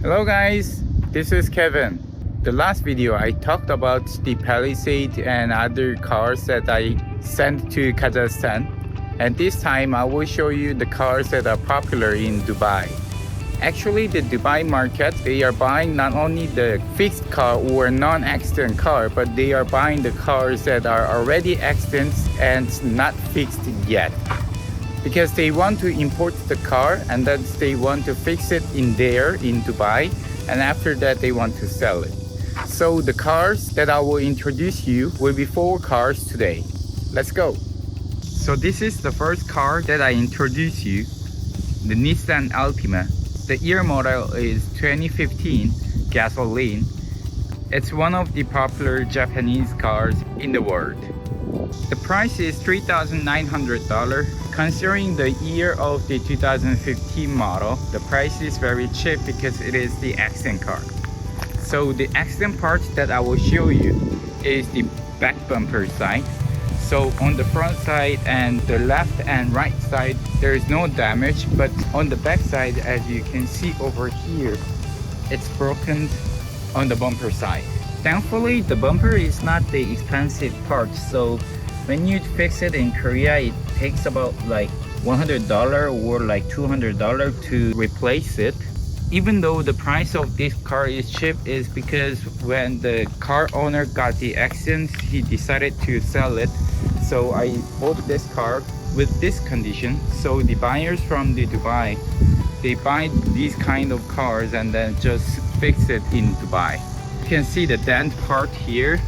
Hello guys, this is Kevin. The last video I talked about the Palisade and other cars that I sent to Kazakhstan, and this time I will show you the cars that are popular in Dubai. Actually, the Dubai market, they are buying not only the fixed car or non-accident car, but they are buying the cars that are already accident and not fixed yet. Because they want to import the car and then they want to fix it in Dubai, and after that they want to sell it. So the cars that I will introduce you will be 4 cars today. Let's go. So this is the first car that I introduce you, the Nissan Ultima. The year model is 2015 gasoline. It's one of the popular Japanese cars in the world. The price is $3,900. Considering the year of the 2015 model, the price is very cheap because it is the accident car. So the accident parts that I will show you is the back bumper side. So on the front side and the left and right side, there is no damage, but on the back side, as you can see over here, it's broken on the bumper side. Thankfully, the bumper is not the expensive part, so when you fix it in Korea, it takes about like $100 or like $200 to replace it. Even though the price of this car is cheap, is because when the car owner got the accident, he decided to sell it. So I bought this car with this condition. So the buyers from the Dubai, they buy these kind of cars and then just fix it in Dubai. You can see the dent part here,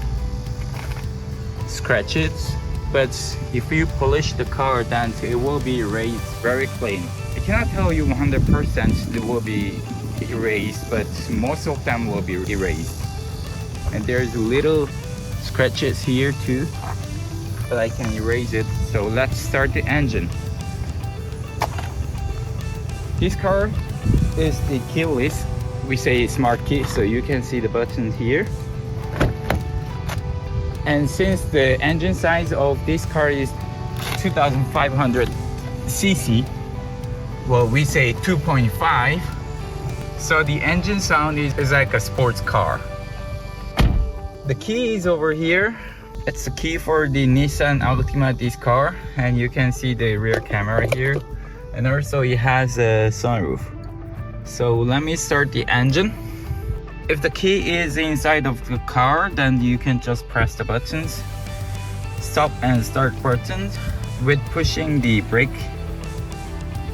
scratches, but if you polish the car, then it will be erased very clean. I cannot tell you 100% it will be erased, but most of them will be erased. And there's little scratches here too, but I can erase it. So let's start the engine. This car is the keyless. We say smart key, so you can see the buttons here. And since the engine size of this car is 2500 cc, well, we say 2.5, so the engine sound is like a sports car. The key is over here. It's the key for the Nissan Ultima, this car, and you can see the rear camera here, and also it has a sunroof. So let me start the engine. If the key is inside of the car, then you can just press the buttons, stop and start buttons with pushing the brake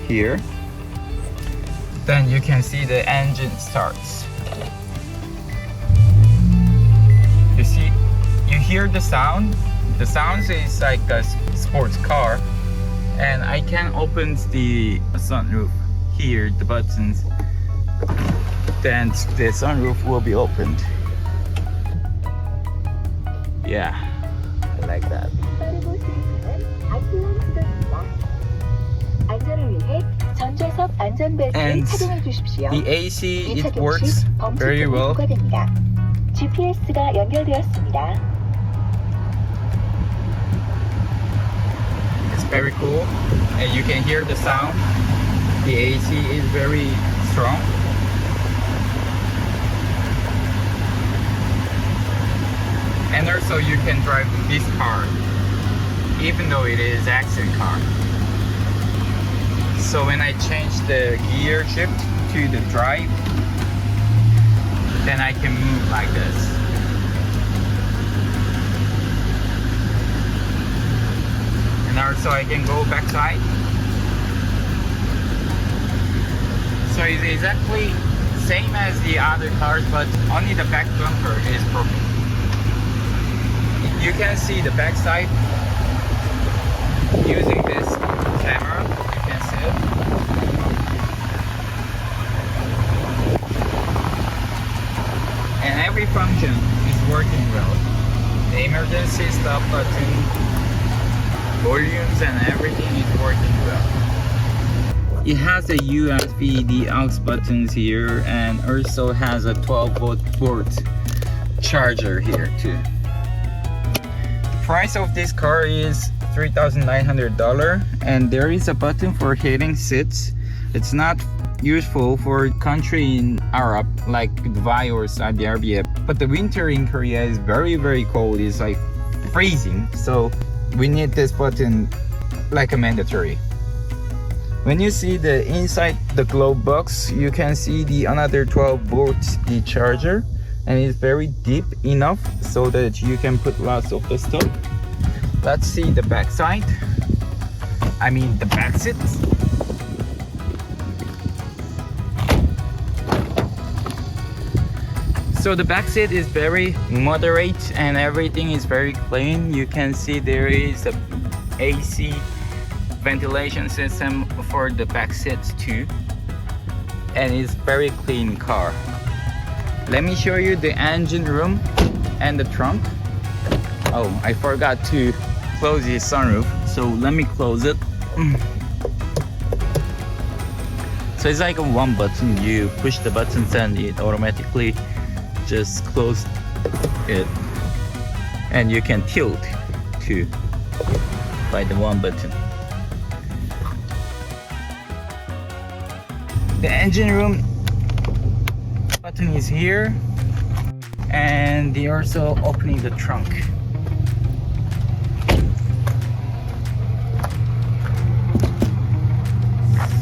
here. Then you can see the engine starts. You hear the sound. The sound is like a sports car, and I can open the sunroof here, the buttons. Then the sunroof will be opened. Yeah, I like that. And the AC, it works very well. It's very cool, and you can hear the sound. The AC is very strong. And also you can drive this car, even though it is accident car. So when I change the gear shift to the drive, then I can move like this. And also I can go backside. So it's exactly same as the other cars, but only the back bumper is broken. You can see the back side using this camera. You can see it. And every function is working well. The emergency stop button, volumes and everything is working well. It has a USB, the aux buttons here, and also has a 12 volt charger here too. Price of this car is $3,900, and there is a button for heating seats. It's not useful for country in Arab like Dubai or Saudi Arabia. But the winter in Korea is very cold. It's like freezing. So we need this button like a mandatory. When you see the inside the glove box, you can see the another 12 volts the charger, and it's very deep enough so that you can put lots of the stuff. Let's see the back side. I mean the back seat. So the back seat is very moderate and everything is very clean. You can see there is a AC ventilation system for the back seats too, and it's very clean car. Let me show you the engine room and the trunk. Oh, I forgot to close the sunroof, so let me close it. So it's like a one button. You push the buttons and it automatically just close it, and you can tilt too by the one button. The engine room button is here, and they're also opening the trunk.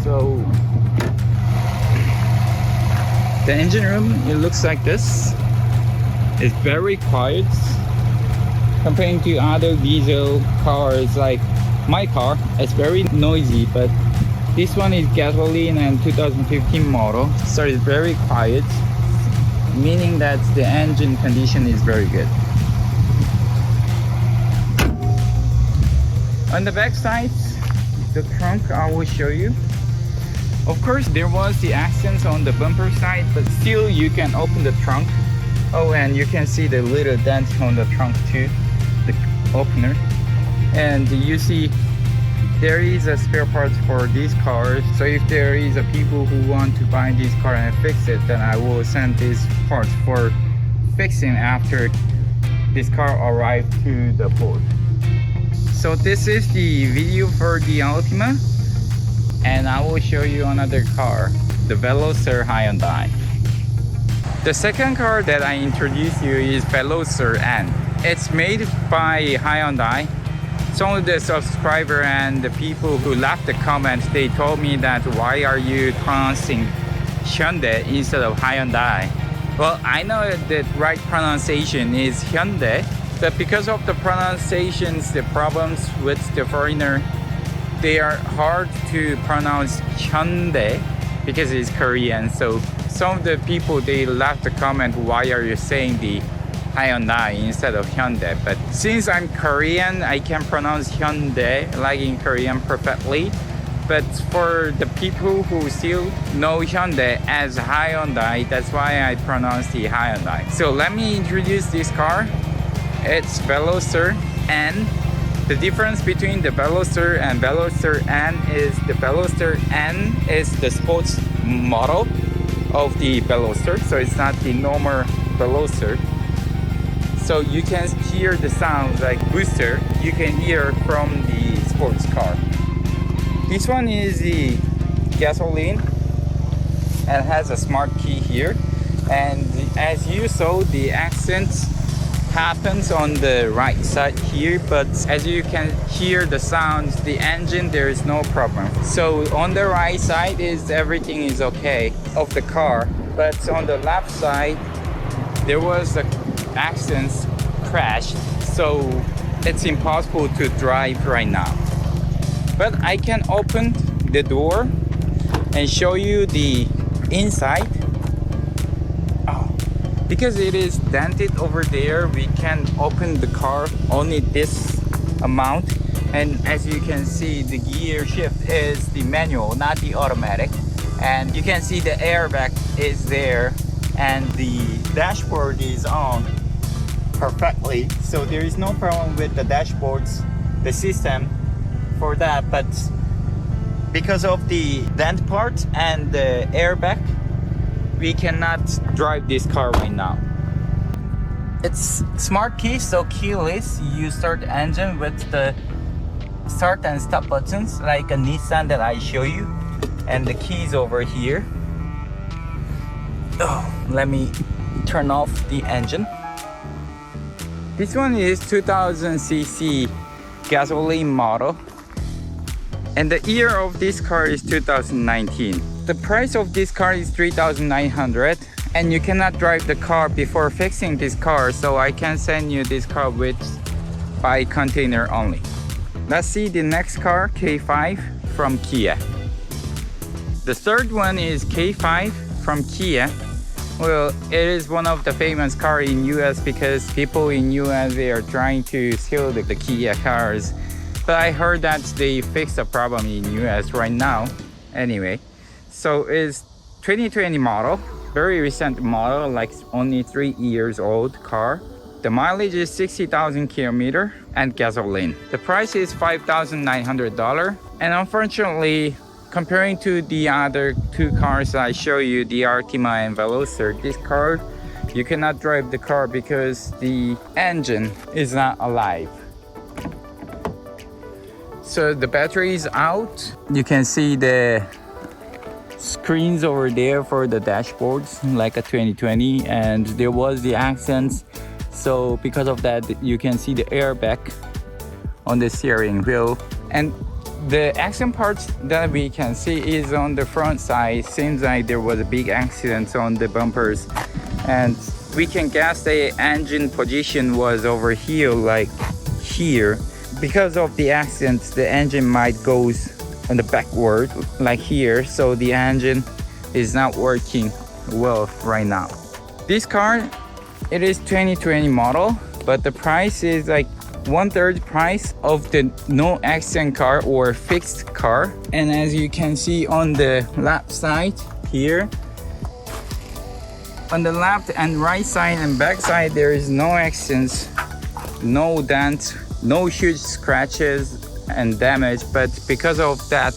So the engine room, it looks like this. It's very quiet comparing to other diesel cars like my car. It's very noisy, but this one is gasoline and 2015 model, so it's very quiet, meaning that the engine condition is very good. On the back side, the trunk I will show you. Of course, there was the accents on the bumper side, but still you can open the trunk. Oh, and you can see the little dent on the trunk too, the opener. And you see there is a spare parts for these cars. So if there is a people who want to buy this car and fix it, then I will send these parts for fixing after this car arrived to the port. So this is the video for the Altima, and I will show you another car, the Veloster Hyundai. The second car that I introduce you is Veloster N. It's made by Hyundai. Some of the subscriber and the people who left the comments, they told me that why are you pronouncing Hyundai instead of Hyundai? Well, I know that right pronunciation is Hyundai, but because of the pronunciations, the problems with the foreigner, they are hard to pronounce Hyundai because it's Korean. So some of the people, they left the comment, why are you saying the Hyundai instead of Hyundai? But since I'm Korean, I can pronounce Hyundai like in Korean perfectly. But for the people who still know Hyundai as Hyundai, that's why I pronounce the Hyundai. So let me introduce this car. It's Veloster N. The difference between the Veloster and Veloster N is the Veloster N is the sports model of the Veloster, so it's not the normal Veloster. So you can hear the sounds like booster you can hear from the sports car. This one is the gasoline and has a smart key here, and as you saw, the accents happens on the right side here, but as you can hear the sounds, the engine, there is no problem. So on the right side is everything is okay of the car, but on the left side there was a accident crash, so it's impossible to drive right now. But I can open the door and show you the inside. Because it is dented over there, we can open the car only this amount. And as you can see, the gear shift is the manual, not the automatic. And you can see the airbag is there, and the dashboard is on perfectly. So there is no problem with the dashboards, the system for that. But because of the dent part and the airbag, we cannot drive this car right now. It's smart key, so keyless. You start the engine with the start and stop buttons like a Nissan that I show you, and the keys over here. Let me turn off the engine. This one is 2000cc gasoline model, and the year of this car is 2019. The price of this car is $3,900, and you cannot drive the car before fixing this car, so I can send you this car with by container only. Let's see the next car, K5 from Kia. The third one is K5 from Kia. Well, it is one of the famous cars in US because people in US, they are trying to steal the Kia cars. But I heard that they fixed the problem in US right now. Anyway, so it's 2020 model, very recent model, like only 3 years old car. The mileage is 60,000 kilometers and gasoline. The price is $5,900, and unfortunately, comparing to the other two cars I show you, the Altima and Veloster, this car, you cannot drive the car because the engine is not alive. So the battery is out. You can see the screens over there for the dashboards, like a 2020, and there was the accents. So because of that, you can see the airbag on the steering wheel. And the accident parts that we can see is on the front side. Seems like there was a big accident on the bumpers, and we can guess the engine position was over here, like here. Because of the accident, the engine might goes on the backward, like here. So the engine is not working well right now. This car, it is 2020 model, but the price is like 1/3 price of the no accident car or fixed car. And as you can see on the left side here, on the left and right side and back side, there is no accidents, no dents, no huge scratches and damage. But because of that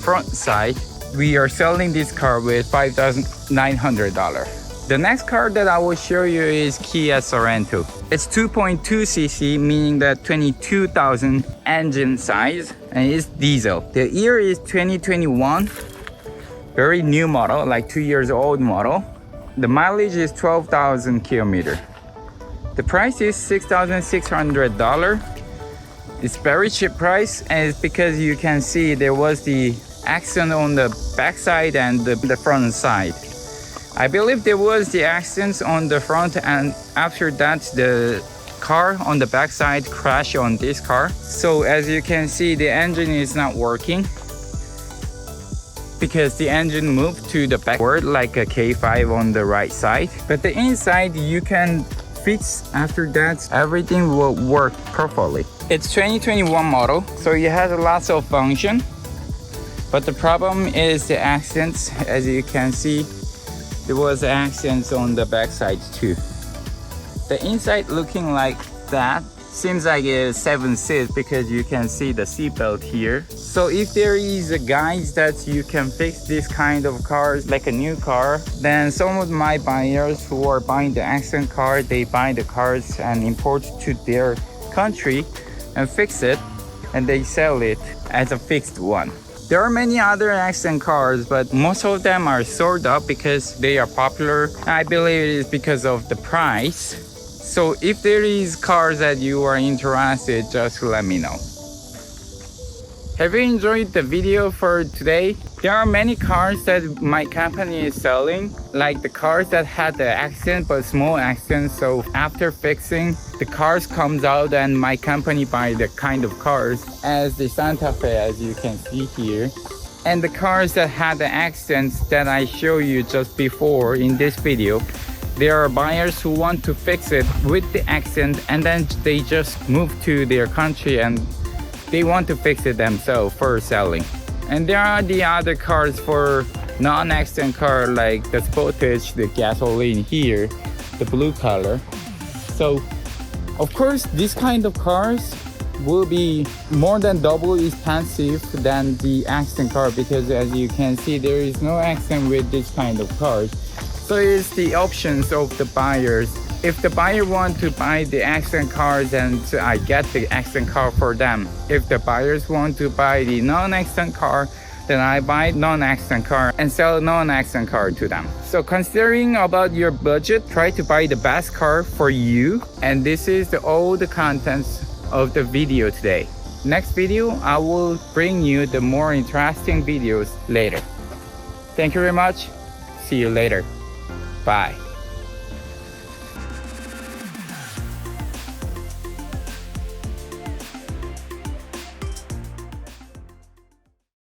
front side, we are selling this car with $5,900. The next car that I will show you is Kia Sorento. It's 2.2cc, meaning that 22,000 engine size, and it's diesel. The year is 2021, very new model, like 2 years old model. The mileage is 12,000 kilometers. The price is $6,600. It's very cheap price, and it's because you can see there was the accident on the back side and the front side. I believe there was the accidents on the front, and after that the car on the back side crashed on this car. So as you can see, the engine is not working because the engine moved to the backward like a K5 on the right side. But the inside you can fix after that, everything will work properly. It's 2021 model, so it has lots of function. But the problem is the accidents. As you can see, there was accidents on the backside too. The inside looking like that. Seems like it's 7 seats because you can see the seatbelt here. So if there is a guys that you can fix this kind of cars like a new car, then some of my buyers who are buying the accident car, they buy the cars and import to their country and fix it, and they sell it as a fixed one. There are many other accident cars, but most of them are sold out because they are popular. I believe it is because of the price. So if there is cars that you are interested, just let me know. Have you enjoyed the video for today? There are many cars that my company is selling, like the cars that had the accident but small accident. So after fixing, the cars comes out and my company buy the kind of cars as the Santa Fe, as you can see here. And the cars that had the accidents that I show you just before in this video, there are buyers who want to fix it with the accident, and then they just move to their country and they want to fix it themselves for selling. And there are the other cars for non-accident car, like the Sportage, the gasoline here, the blue color. So of course this kind of cars will be more than double expensive than the accident car, because as you can see, there is no accident with this kind of cars. So it's the options of the buyers. If the buyer want to buy the accident cars, and I get the accident car for them. If the buyers want to buy the non-accident car, then I buy non-accident car and sell non-accident car to them. So considering about your budget, try to buy the best car for you. And this is all the contents of the video today. Next video, I will bring you the more interesting videos later. Thank you very much. See you later. Bye.